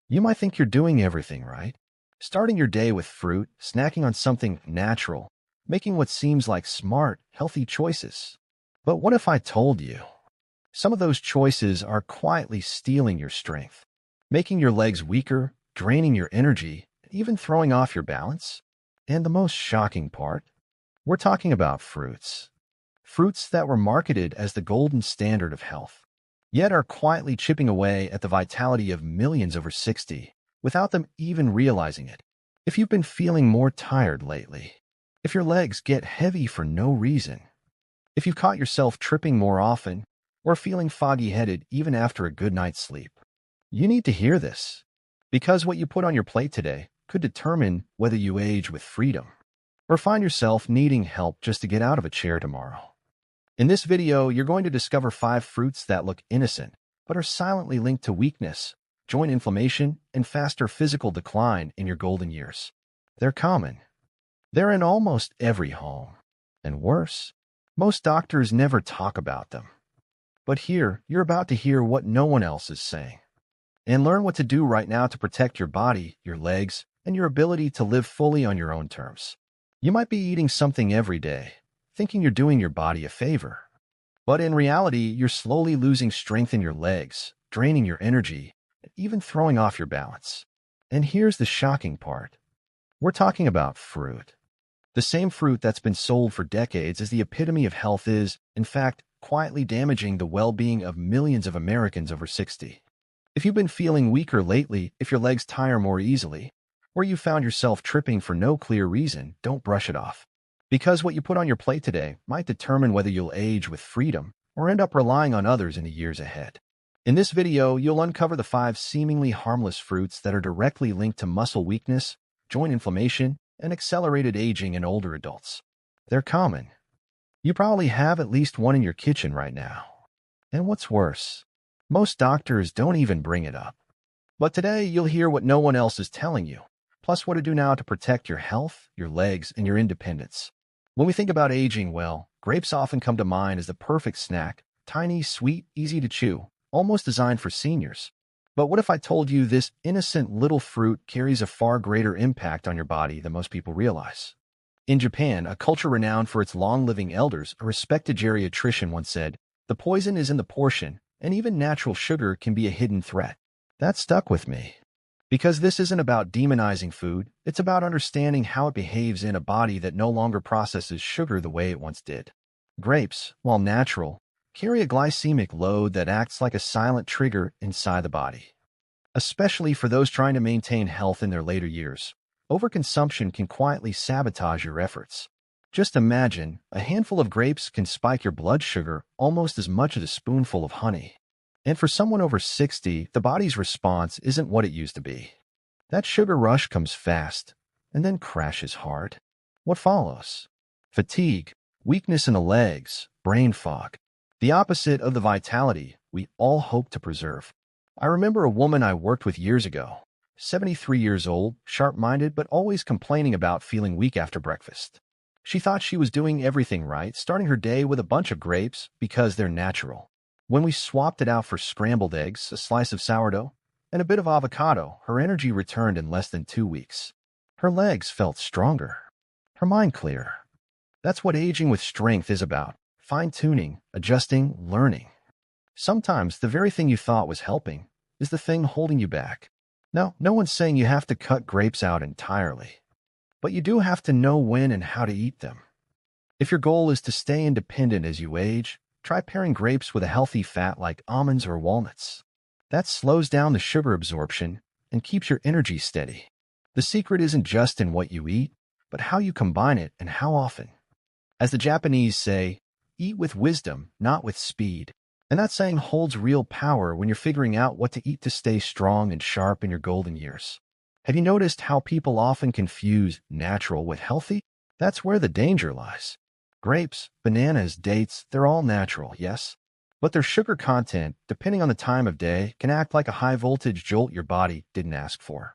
You might think you're doing everything right. Starting your day with fruit, snacking on something natural, making what seems like smart, healthy choices. But what if I told you some of those choices are quietly stealing your strength, making your legs weaker, draining your energy, even throwing off your balance? And the most shocking part, we're talking about fruits. Fruits that were marketed as the golden standard of health, yet are quietly chipping away at the vitality of millions over 60 without them even realizing it. If you've been feeling more tired lately, if your legs get heavy for no reason, if you've caught yourself tripping more often, or feeling foggy-headed even after a good night's sleep, you need to hear this, because what you put on your plate today could determine whether you age with freedom or find yourself needing help just to get out of a chair tomorrow. In this video, you're going to discover 5 fruits that look innocent, but are silently linked to weakness, joint inflammation, and faster physical decline in your golden years. They're common. They're in almost every home. And worse, most doctors never talk about them. But here, you're about to hear what no one else is saying. And learn what to do right now to protect your body, your legs, and your ability to live fully on your own terms. You might be eating something every day, thinking you're doing your body a favor. But in reality, you're slowly losing strength in your legs, draining your energy, and even throwing off your balance. And here's the shocking part. We're talking about fruit. The same fruit that's been sold for decades as the epitome of health is, in fact, quietly damaging the well-being of millions of Americans over 60. If you've been feeling weaker lately, if your legs tire more easily, or you found yourself tripping for no clear reason, don't brush it off. Because what you put on your plate today might determine whether you'll age with freedom or end up relying on others in the years ahead. In this video, you'll uncover the 5 seemingly harmless fruits that are directly linked to muscle weakness, joint inflammation, and accelerated aging in older adults. They're common. You probably have at least one in your kitchen right now. And what's worse, most doctors don't even bring it up. But today, you'll hear what no one else is telling you, plus what to do now to protect your health, your legs, and your independence. When we think about aging well, grapes often come to mind as the perfect snack, tiny, sweet, easy to chew, almost designed for seniors. But what if I told you this innocent little fruit carries a far greater impact on your body than most people realize? In Japan, a culture renowned for its long-living elders, a respected geriatrician once said, "The poison is in the portion, and even natural sugar can be a hidden threat." That stuck with me. Because this isn't about demonizing food, it's about understanding how it behaves in a body that no longer processes sugar the way it once did. Grapes, while natural, carry a glycemic load that acts like a silent trigger inside the body. Especially for those trying to maintain health in their later years, overconsumption can quietly sabotage your efforts. Just imagine, a handful of grapes can spike your blood sugar almost as much as a spoonful of honey. And for someone over 60, the body's response isn't what it used to be. That sugar rush comes fast, and then crashes hard. What follows? Fatigue, weakness in the legs, brain fog. The opposite of the vitality we all hope to preserve. I remember a woman I worked with years ago, 73 years old, sharp-minded, but always complaining about feeling weak after breakfast. She thought she was doing everything right, starting her day with a bunch of grapes because they're natural. When we swapped it out for scrambled eggs, a slice of sourdough, and a bit of avocado, her energy returned in less than 2 weeks. Her legs felt stronger, her mind clearer. That's what aging with strength is about: fine-tuning, adjusting, learning. Sometimes the very thing you thought was helping is the thing holding you back. Now, no one's saying you have to cut grapes out entirely, but you do have to know when and how to eat them. If your goal is to stay independent as you age, try pairing grapes with a healthy fat like almonds or walnuts. That slows down the sugar absorption and keeps your energy steady. The secret isn't just in what you eat, but how you combine it and how often. As the Japanese say, eat with wisdom, not with speed. And that saying holds real power when you're figuring out what to eat to stay strong and sharp in your golden years. Have you noticed how people often confuse natural with healthy? That's where the danger lies. Grapes, bananas, dates, they're all natural, yes? But their sugar content, depending on the time of day, can act like a high-voltage jolt your body didn't ask for.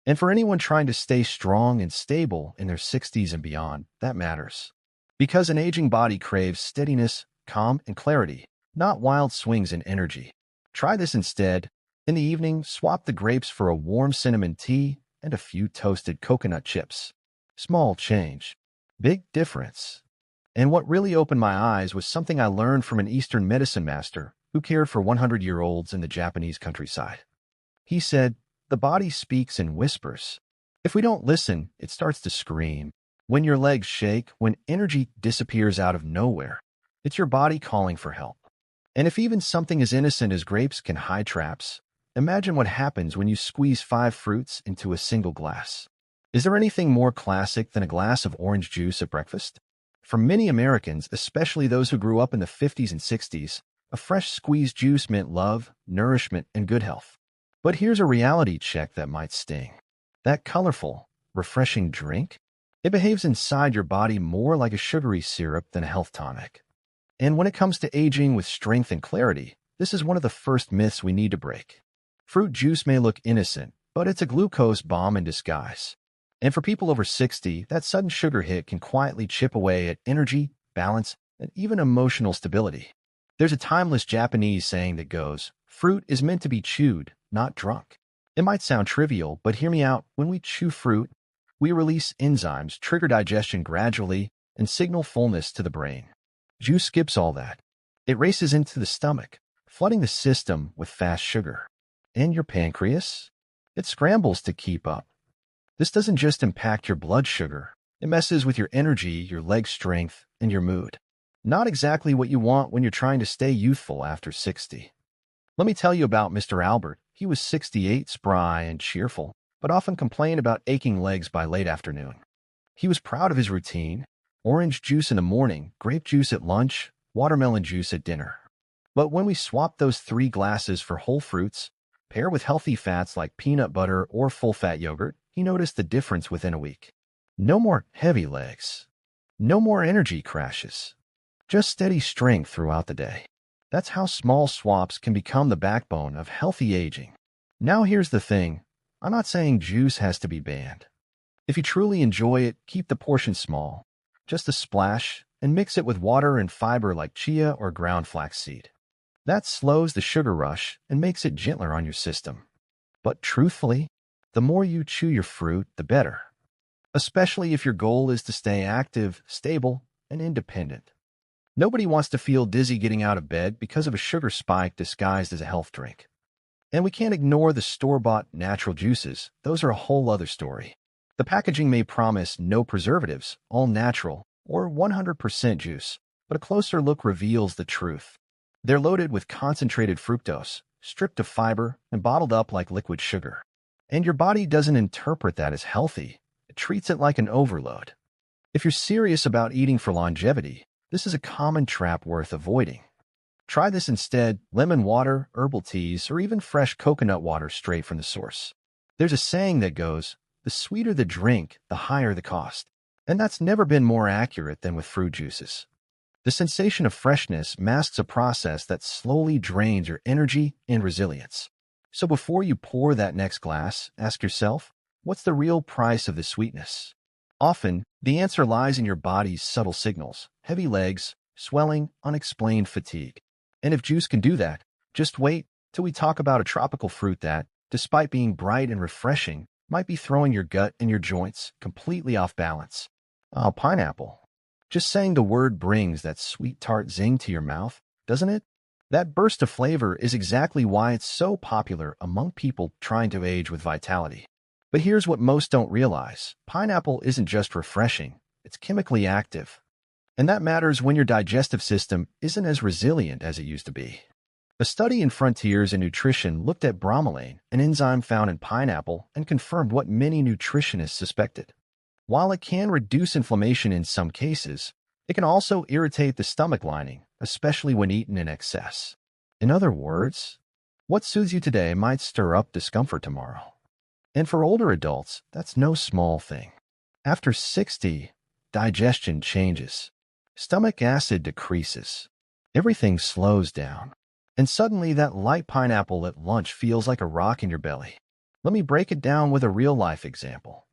And for anyone trying to stay strong and stable in their 60s and beyond, that matters. Because an aging body craves steadiness, calm, and clarity, not wild swings in energy. Try this instead. In the evening, swap the grapes for a warm cinnamon tea and a few toasted coconut chips. Small change, big difference. And what really opened my eyes was something I learned from an Eastern medicine master who cared for 100-year-olds in the Japanese countryside. He said, "The body speaks in whispers. If we don't listen, it starts to scream. When your legs shake, when energy disappears out of nowhere, it's your body calling for help. And if even something as innocent as grapes can hide traps, imagine what happens when you squeeze 5 fruits into a single glass. Is there anything more classic than a glass of orange juice at breakfast? For many Americans, especially those who grew up in the 50s and 60s, a fresh squeezed juice meant love, nourishment, and good health. But here's a reality check that might sting. That colorful, refreshing drink? It behaves inside your body more like a sugary syrup than a health tonic. And when it comes to aging with strength and clarity, this is one of the first myths we need to break. Fruit juice may look innocent, but it's a glucose bomb in disguise. And for people over 60, that sudden sugar hit can quietly chip away at energy, balance, and even emotional stability. There's a timeless Japanese saying that goes, "Fruit is meant to be chewed, not drunk." It might sound trivial, but hear me out. When we chew fruit, we release enzymes, trigger digestion gradually, and signal fullness to the brain. Juice skips all that. It races into the stomach, flooding the system with fast sugar. And your pancreas? It scrambles to keep up. This doesn't just impact your blood sugar. It messes with your energy, your leg strength, and your mood. Not exactly what you want when you're trying to stay youthful after 60. Let me tell you about Mr. Albert. He was 68, spry and cheerful, but often complained about aching legs by late afternoon. He was proud of his routine: orange juice in the morning, grape juice at lunch, watermelon juice at dinner. But when we swapped those 3 glasses for whole fruits, pair with healthy fats like peanut butter or full-fat yogurt, he noticed the difference within a week. No more heavy legs. No more energy crashes. Just steady strength throughout the day. That's how small swaps can become the backbone of healthy aging. Now here's the thing. I'm not saying juice has to be banned. If you truly enjoy it, keep the portion small. Just a splash, and mix it with water and fiber like chia or ground flaxseed. That slows the sugar rush and makes it gentler on your system. But truthfully, the more you chew your fruit, the better. Especially if your goal is to stay active, stable, and independent. Nobody wants to feel dizzy getting out of bed because of a sugar spike disguised as a health drink. And we can't ignore the store-bought natural juices. Those are a whole other story. The packaging may promise no preservatives, all natural, or 100% juice, but a closer look reveals the truth. They're loaded with concentrated fructose, stripped of fiber, and bottled up like liquid sugar. And your body doesn't interpret that as healthy. It treats it like an overload. If you're serious about eating for longevity, this is a common trap worth avoiding. Try this instead: lemon water, herbal teas, or even fresh coconut water straight from the source. There's a saying that goes, "The sweeter the drink, the higher the cost." And that's never been more accurate than with fruit juices. The sensation of freshness masks a process that slowly drains your energy and resilience. So before you pour that next glass, ask yourself, what's the real price of the sweetness? Often, the answer lies in your body's subtle signals: heavy legs, swelling, unexplained fatigue. And if juice can do that, just wait till we talk about a tropical fruit that, despite being bright and refreshing, might be throwing your gut and your joints completely off balance. Oh, pineapple. Just saying the word brings that sweet tart zing to your mouth, doesn't it? That burst of flavor is exactly why it's so popular among people trying to age with vitality. But here's what most don't realize. Pineapple isn't just refreshing, it's chemically active. And that matters when your digestive system isn't as resilient as it used to be. A study in Frontiers in Nutrition looked at bromelain, an enzyme found in pineapple, and confirmed what many nutritionists suspected. While it can reduce inflammation in some cases, it can also irritate the stomach lining, especially when eaten in excess. In other words, what soothes you today might stir up discomfort tomorrow. And for older adults, that's no small thing. After 60, digestion changes. Stomach acid decreases. Everything slows down. And suddenly that light pineapple at lunch feels like a rock in your belly. Let me break it down with a real-life example.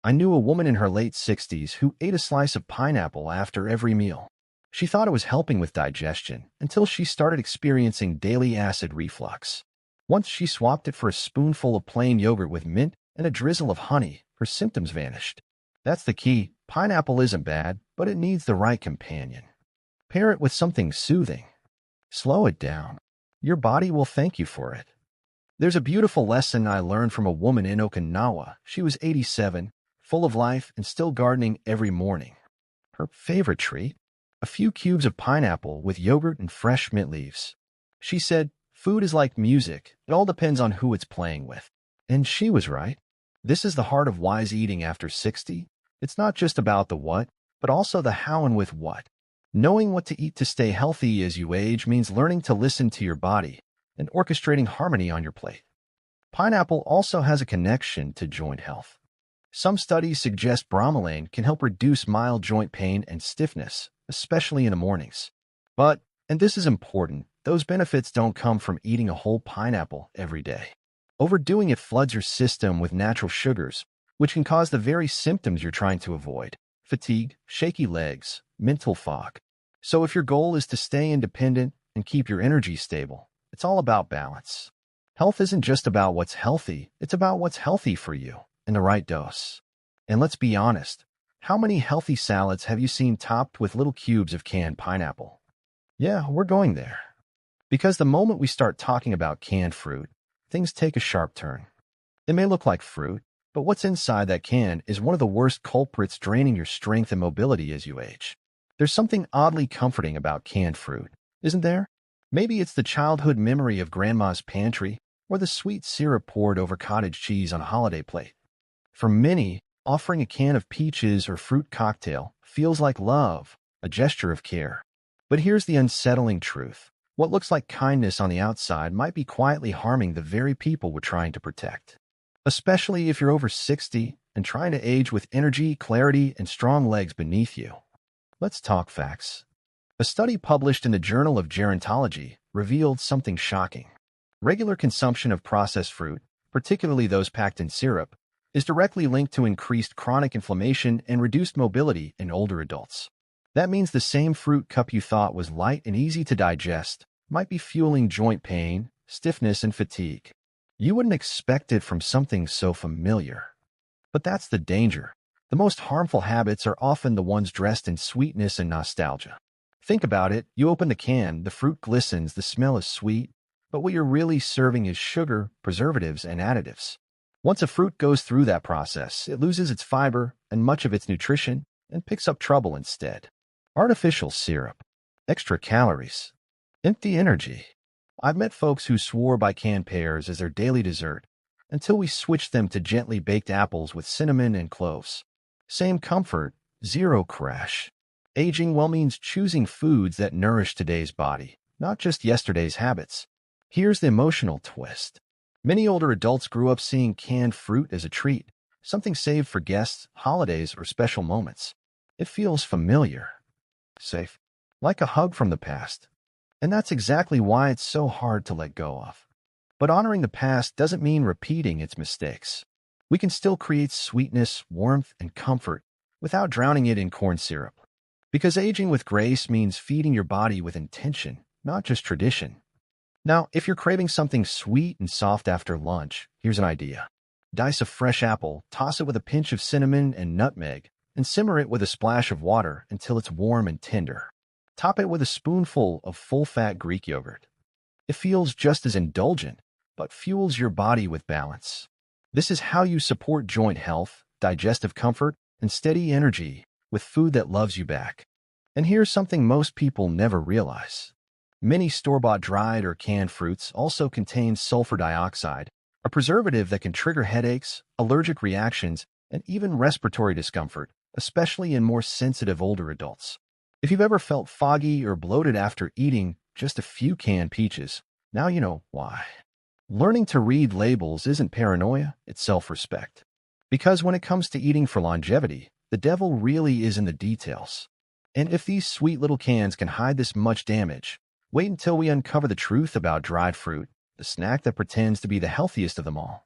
I knew a woman in her late 60s who ate a slice of pineapple after every meal. She thought it was helping with digestion until she started experiencing daily acid reflux. Once she swapped it for a spoonful of plain yogurt with mint and a drizzle of honey, her symptoms vanished. That's the key. Pineapple isn't bad, but it needs the right companion. Pair it with something soothing. Slow it down. Your body will thank you for it. There's a beautiful lesson I learned from a woman in Okinawa. She was 87, full of life and still gardening every morning. Her favorite treat? A few cubes of pineapple with yogurt and fresh mint leaves. She said, food is like music. It all depends on who it's playing with. And she was right. This is the heart of wise eating after 60. It's not just about the what, but also the how and with what. Knowing what to eat to stay healthy as you age means learning to listen to your body and orchestrating harmony on your plate. Pineapple also has a connection to joint health. Some studies suggest bromelain can help reduce mild joint pain and stiffness, especially in the mornings. But, and this is important, those benefits don't come from eating a whole pineapple every day. Overdoing it floods your system with natural sugars, which can cause the very symptoms you're trying to avoid: fatigue, shaky legs, mental fog. So if your goal is to stay independent and keep your energy stable, it's all about balance. Health isn't just about what's healthy, it's about what's healthy for you in the right dose. And let's be honest, how many healthy salads have you seen topped with little cubes of canned pineapple? Yeah, we're going there. Because the moment we start talking about canned fruit, things take a sharp turn. It may look like fruit, but what's inside that can is one of the worst culprits draining your strength and mobility as you age. There's something oddly comforting about canned fruit, isn't there? Maybe it's the childhood memory of grandma's pantry or the sweet syrup poured over cottage cheese on a holiday plate. For many, offering a can of peaches or fruit cocktail feels like love, a gesture of care. But here's the unsettling truth. What looks like kindness on the outside might be quietly harming the very people we're trying to protect. Especially if you're over 60 and trying to age with energy, clarity, and strong legs beneath you. Let's talk facts. A study published in the Journal of Gerontology revealed something shocking. Regular consumption of processed fruit, particularly those packed in syrup, is directly linked to increased chronic inflammation and reduced mobility in older adults. That means the same fruit cup you thought was light and easy to digest might be fueling joint pain, stiffness, and fatigue. You wouldn't expect it from something so familiar. But that's the danger. The most harmful habits are often the ones dressed in sweetness and nostalgia. Think about it. You open the can, the fruit glistens, the smell is sweet, but what you're really serving is sugar, preservatives, and additives. Once a fruit goes through that process, it loses its fiber and much of its nutrition and picks up trouble instead. Artificial syrup, extra calories, empty energy. I've met folks who swore by canned pears as their daily dessert until we switched them to gently baked apples with cinnamon and cloves. Same comfort, zero crash. Aging well means choosing foods that nourish today's body, not just yesterday's habits. Here's the emotional twist. Many older adults grew up seeing canned fruit as a treat, something saved for guests, holidays, or special moments. It feels familiar, safe, like a hug from the past. And that's exactly why it's so hard to let go of. But honoring the past doesn't mean repeating its mistakes. We can still create sweetness, warmth, and comfort without drowning it in corn syrup. Because aging with grace means feeding your body with intention, not just tradition. Now, if you're craving something sweet and soft after lunch, here's an idea. Dice a fresh apple, toss it with a pinch of cinnamon and nutmeg, and simmer it with a splash of water until it's warm and tender. Top it with a spoonful of full-fat Greek yogurt. It feels just as indulgent, but fuels your body with balance. This is how you support joint health, digestive comfort, and steady energy with food that loves you back. And here's something most people never realize. Many store-bought dried or canned fruits also contain sulfur dioxide, a preservative that can trigger headaches, allergic reactions, and even respiratory discomfort, especially in more sensitive older adults. If you've ever felt foggy or bloated after eating just a few canned peaches, now you know why. Learning to read labels isn't paranoia, it's self-respect. Because when it comes to eating for longevity, the devil really is in the details. And if these sweet little cans can hide this much damage, wait until we uncover the truth about dried fruit, the snack that pretends to be the healthiest of them all.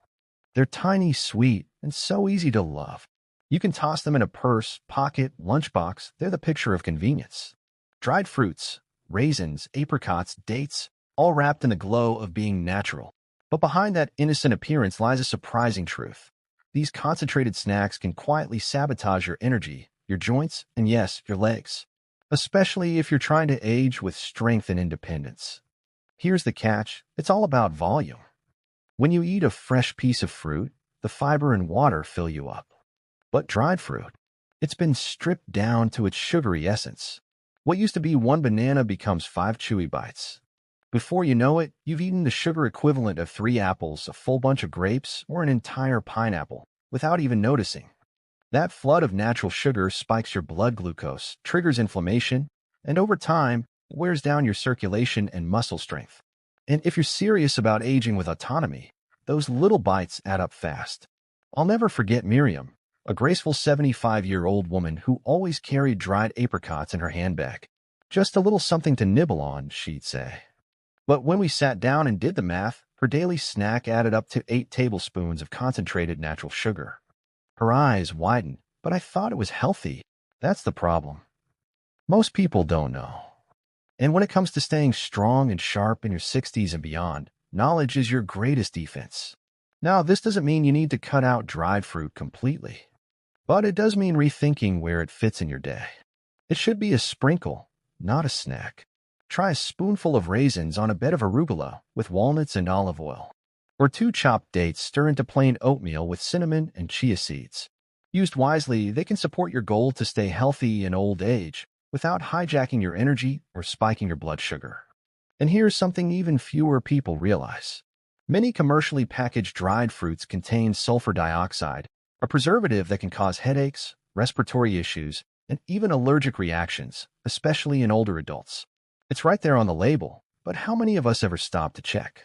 They're tiny, sweet, and so easy to love. You can toss them in a purse, pocket, lunchbox. They're the picture of convenience. Dried fruits, raisins, apricots, dates, all wrapped in the glow of being natural. But behind that innocent appearance lies a surprising truth. These concentrated snacks can quietly sabotage your energy, your joints, and yes, your legs, especially if you're trying to age with strength and independence. Here's the catch. It's all about volume. When you eat a fresh piece of fruit, the fiber and water fill you up. But dried fruit, it's been stripped down to its sugary essence. What used to be one banana becomes 5 chewy bites. Before you know it, you've eaten the sugar equivalent of 3 apples, a full bunch of grapes, or an entire pineapple, without even noticing. That flood of natural sugar spikes your blood glucose, triggers inflammation, and over time, wears down your circulation and muscle strength. And if you're serious about aging with autonomy, those little bites add up fast. I'll never forget Miriam, a graceful 75-year-old woman who always carried dried apricots in her handbag. Just a little something to nibble on, she'd say. But when we sat down and did the math, her daily snack added up to 8 tablespoons of concentrated natural sugar. Her eyes widened, but I thought it was healthy. That's the problem. Most people don't know. And when it comes to staying strong and sharp in your 60s and beyond, knowledge is your greatest defense. Now, this doesn't mean you need to cut out dried fruit completely, but it does mean rethinking where it fits in your day. It should be a sprinkle, not a snack. Try a spoonful of raisins on a bed of arugula with walnuts and olive oil. Or 2 chopped dates stir into plain oatmeal with cinnamon and chia seeds. Used wisely, they can support your goal to stay healthy in old age without hijacking your energy or spiking your blood sugar. And here's something even fewer people realize. Many commercially packaged dried fruits contain sulfur dioxide, a preservative that can cause headaches, respiratory issues, and even allergic reactions, especially in older adults. It's right there on the label, but how many of us ever stop to check?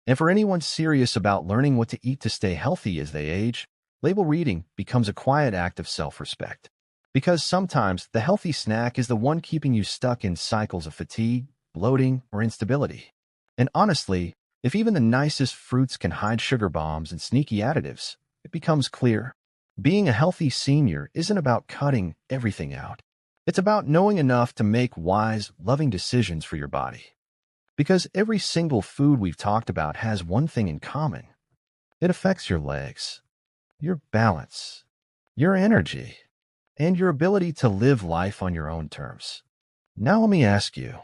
And for anyone serious about learning what to eat to stay healthy as they age, label reading becomes a quiet act of self-respect. Because sometimes the healthy snack is the one keeping you stuck in cycles of fatigue, bloating, or instability. And honestly, if even the nicest fruits can hide sugar bombs and sneaky additives, it becomes clear. Being a healthy senior isn't about cutting everything out. It's about knowing enough to make wise, loving decisions for your body. Because every single food we've talked about has one thing in common. It affects your legs, your balance, your energy, and your ability to live life on your own terms. Now let me ask you,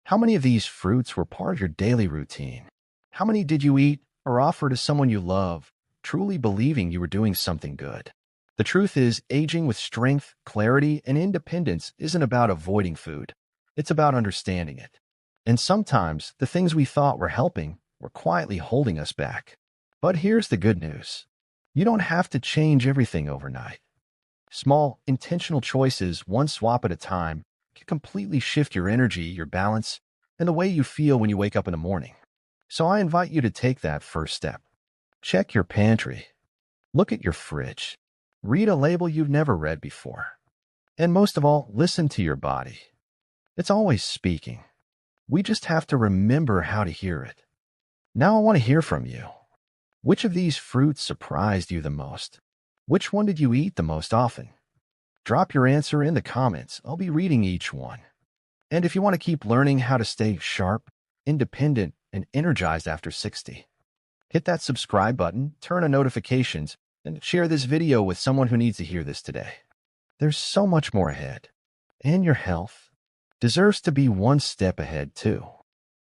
how many of these fruits were part of your daily routine? How many did you eat or offer to someone you love, truly believing you were doing something good? The truth is, aging with strength, clarity, and independence isn't about avoiding food. It's about understanding it. And sometimes, the things we thought were helping were quietly holding us back. But here's the good news. You don't have to change everything overnight. Small, intentional choices, one swap at a time, can completely shift your energy, your balance, and the way you feel when you wake up in the morning. So I invite you to take that first step. Check your pantry. Look at your fridge. Read a label you've never read before. And most of all, listen to your body. It's always speaking. We just have to remember how to hear it. Now I want to hear from you. Which of these fruits surprised you the most? Which one did you eat the most often? Drop your answer in the comments. I'll be reading each one. And if you want to keep learning how to stay sharp, independent, and energized after 60, hit that subscribe button, turn on notifications, and share this video with someone who needs to hear this today. There's so much more ahead. And your health deserves to be one step ahead too.